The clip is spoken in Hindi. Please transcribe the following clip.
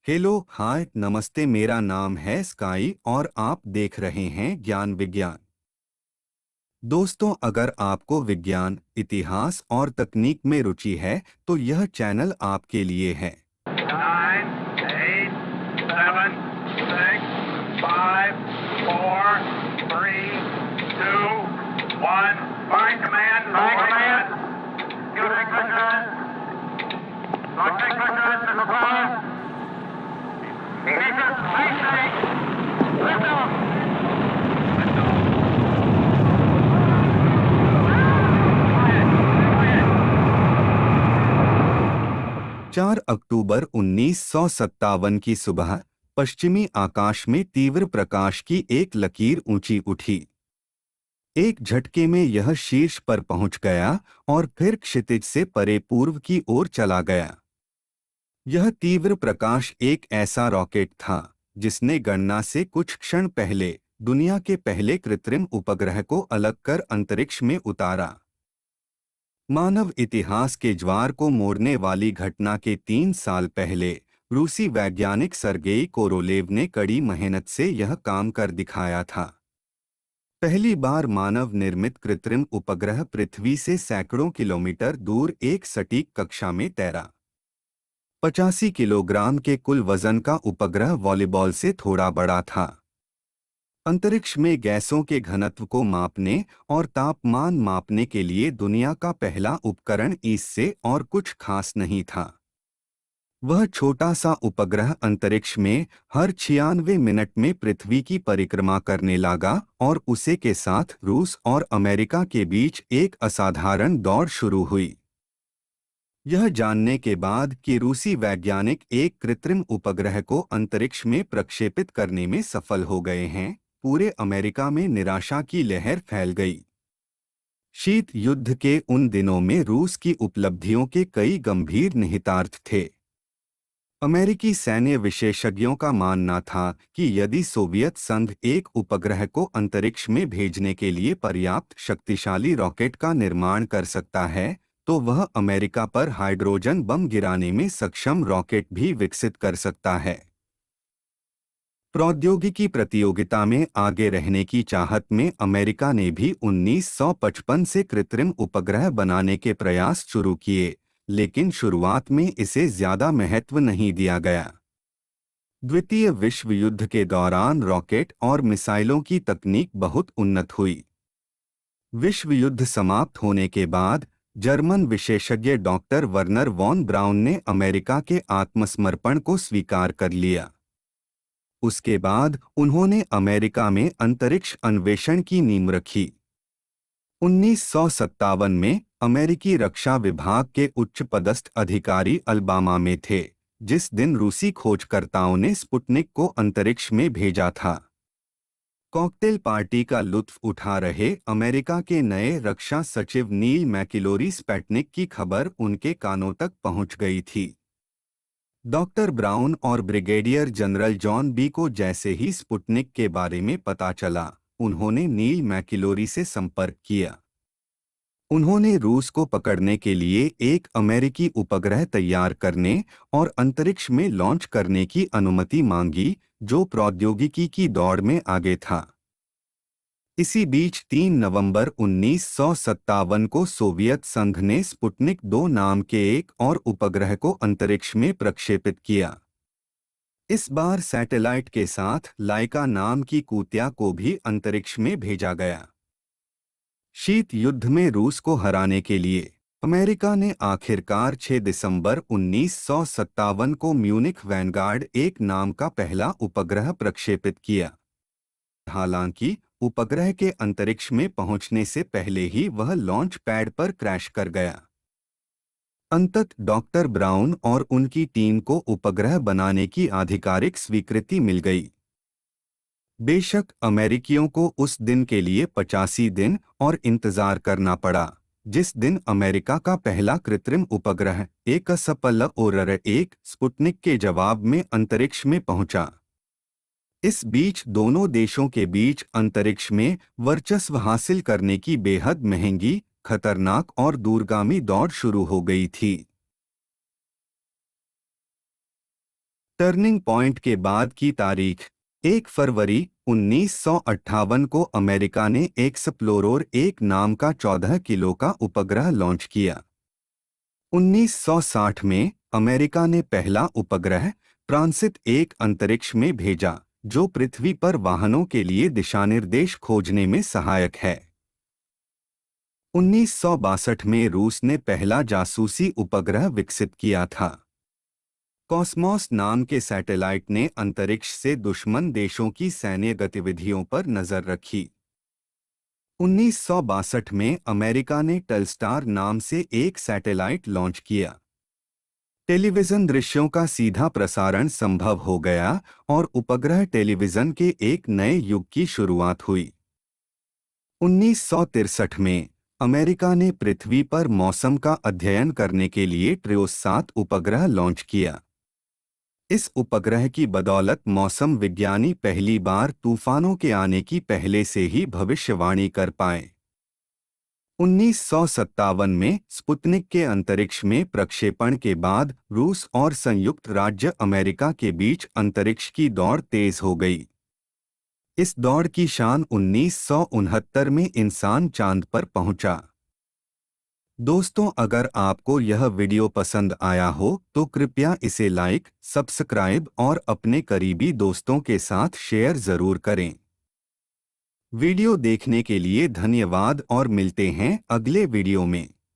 हेलो हाय नमस्ते, मेरा नाम है स्काई और आप देख रहे हैं ज्ञान विज्ञान। दोस्तों, अगर आपको विज्ञान, इतिहास और तकनीक में रुचि है तो यह चैनल आपके लिए है। 9, 8, 7, 6, 5, 4, 3, 2, 1. Fire command. Fire command. Fuel ignition. Launch ignition. Missile fire. Ignition. Space. Lift off. 4 अक्टूबर 1957 की सुबह पश्चिमी आकाश में तीव्र प्रकाश की एक लकीर ऊंची उठी। एक झटके में यह शीर्ष पर पहुंच गया और फिर क्षितिज से परे पूर्व की ओर चला गया। यह तीव्र प्रकाश एक ऐसा रॉकेट था जिसने गणना से कुछ क्षण पहले दुनिया के पहले कृत्रिम उपग्रह को अलग कर अंतरिक्ष में उतारा। मानव इतिहास के ज्वार को मोड़ने वाली घटना के 3 साल पहले रूसी वैज्ञानिक सर्गेई कोरोलेव ने कड़ी मेहनत से यह काम कर दिखाया था। पहली बार मानव निर्मित कृत्रिम उपग्रह पृथ्वी से सैकड़ों किलोमीटर दूर एक सटीक कक्षा में तैरा। 85 किलोग्राम के कुल वजन का उपग्रह वॉलीबॉल से थोड़ा बड़ा था। अंतरिक्ष में गैसों के घनत्व को मापने और तापमान मापने के लिए दुनिया का पहला उपकरण इससे और कुछ खास नहीं था। वह छोटा सा उपग्रह अंतरिक्ष में हर 96 मिनट में पृथ्वी की परिक्रमा करने लगा और उसे के साथ रूस और अमेरिका के बीच एक असाधारण दौड़ शुरू हुई। यह जानने के बाद कि रूसी वैज्ञानिक एक कृत्रिम उपग्रह को अंतरिक्ष में प्रक्षेपित करने में सफल हो गए हैं, पूरे अमेरिका में निराशा की लहर फैल गई। शीत युद्ध के उन दिनों में रूस की उपलब्धियों के कई गंभीर निहितार्थ थे। अमेरिकी सैन्य विशेषज्ञों का मानना था कि यदि सोवियत संघ एक उपग्रह को अंतरिक्ष में भेजने के लिए पर्याप्त शक्तिशाली रॉकेट का निर्माण कर सकता है, तो वह अमेरिका पर हाइड्रोजन बम गिराने में सक्षम रॉकेट भी विकसित कर सकता है। प्रौद्योगिकी प्रतियोगिता में आगे रहने की चाहत में अमेरिका ने भी 1955 से कृत्रिम उपग्रह बनाने के प्रयास शुरू किए, लेकिन शुरुआत में इसे ज्यादा महत्व नहीं दिया गया। द्वितीय विश्व युद्ध के दौरान रॉकेट और मिसाइलों की तकनीक बहुत उन्नत हुई। विश्व युद्ध समाप्त होने के बाद जर्मन विशेषज्ञ डॉक्टर वर्नर वॉन ब्राउन ने अमेरिका के आत्मसमर्पण को स्वीकार कर लिया। उसके बाद उन्होंने अमेरिका में अंतरिक्ष अन्वेषण की नींव रखी। 1957 में अमेरिकी रक्षा विभाग के उच्च पदस्थ अधिकारी अलबामा में थे, जिस दिन रूसी खोजकर्ताओं ने स्पुतनिक को अंतरिक्ष में भेजा था। कॉकटेल पार्टी का लुत्फ उठा रहे अमेरिका के नए रक्षा सचिव नील मैकिलोरी स्पुतनिक की खबर उनके कानों तक पहुंच गई थी। डॉक्टर ब्राउन और ब्रिगेडियर जनरल जॉन बी को जैसे ही स्पुतनिक के बारे में पता चला, उन्होंने नील मैकिलोरी से संपर्क किया। उन्होंने रूस को पकड़ने के लिए एक अमेरिकी उपग्रह तैयार करने और अंतरिक्ष में लॉन्च करने की अनुमति मांगी, जो प्रौद्योगिकी की दौड़ में आगे था। इसी बीच 3 नवंबर 1957 को सोवियत संघ ने स्पुतनिक 2 नाम के एक और उपग्रह को अंतरिक्ष में प्रक्षेपित किया। इस बार सैटेलाइट के साथ लाइका नाम की कुतिया को भी अंतरिक्ष में भेजा गया। शीत युद्ध में रूस को हराने के लिए अमेरिका ने आखिरकार 6 दिसंबर 1957 को म्यूनिख वैनगार्ड 1 नाम का पहला उपग्रह प्रक्षेपित किया। हालांकि उपग्रह के अंतरिक्ष में पहुंचने से पहले ही वह लॉन्च पैड पर क्रैश कर गया। अंततः डॉक्टर ब्राउन और उनकी टीम को उपग्रह बनाने की आधिकारिक स्वीकृति मिल गई। बेशक अमेरिकियों को उस दिन के लिए 85 दिन और इंतजार करना पड़ा, जिस दिन अमेरिका का पहला कृत्रिम उपग्रह एक SPL-1 स्पुतनिक के जवाब में अंतरिक्ष में पहुंचा। इस बीच दोनों देशों के बीच अंतरिक्ष में वर्चस्व हासिल करने की बेहद महंगी, खतरनाक और दूरगामी दौड़ शुरू हो गई थी। टर्निंग पॉइंट के बाद की तारीख 1 फरवरी 1958 को अमेरिका ने एक्सप्लोरर 1 नाम का 14 किलो का उपग्रह लॉन्च किया। 1960 में अमेरिका ने पहला उपग्रह ट्रांसिट 1 अंतरिक्ष में भेजा, जो पृथ्वी पर वाहनों के लिए दिशानिर्देश खोजने में सहायक है। 1962 में रूस ने पहला जासूसी उपग्रह विकसित किया था। कॉस्मोस नाम के सैटेलाइट ने अंतरिक्ष से दुश्मन देशों की सैन्य गतिविधियों पर नजर रखी। 1962 में अमेरिका ने टेलस्टार नाम से एक सैटेलाइट लॉन्च किया। टेलीविजन दृश्यों का सीधा प्रसारण संभव हो गया और उपग्रह टेलीविजन के एक नए युग की शुरुआत हुई। 1963 में अमेरिका ने पृथ्वी पर मौसम का अध्ययन करने के लिए ट्रियोस-7 उपग्रह लॉन्च किया। इस उपग्रह की बदौलत मौसम विज्ञानी पहली बार तूफानों के आने की पहले से ही भविष्यवाणी कर पाए। 1957 में स्पुतनिक के अंतरिक्ष में प्रक्षेपण के बाद रूस और संयुक्त राज्य अमेरिका के बीच अंतरिक्ष की दौड़ तेज हो गई। इस दौड़ की शान 1969 में इंसान चांद पर पहुंचा। दोस्तों, अगर आपको यह वीडियो पसंद आया हो तो कृपया इसे लाइक, सब्सक्राइब और अपने करीबी दोस्तों के साथ शेयर जरूर करें। वीडियो देखने के लिए धन्यवाद और मिलते हैं अगले वीडियो में।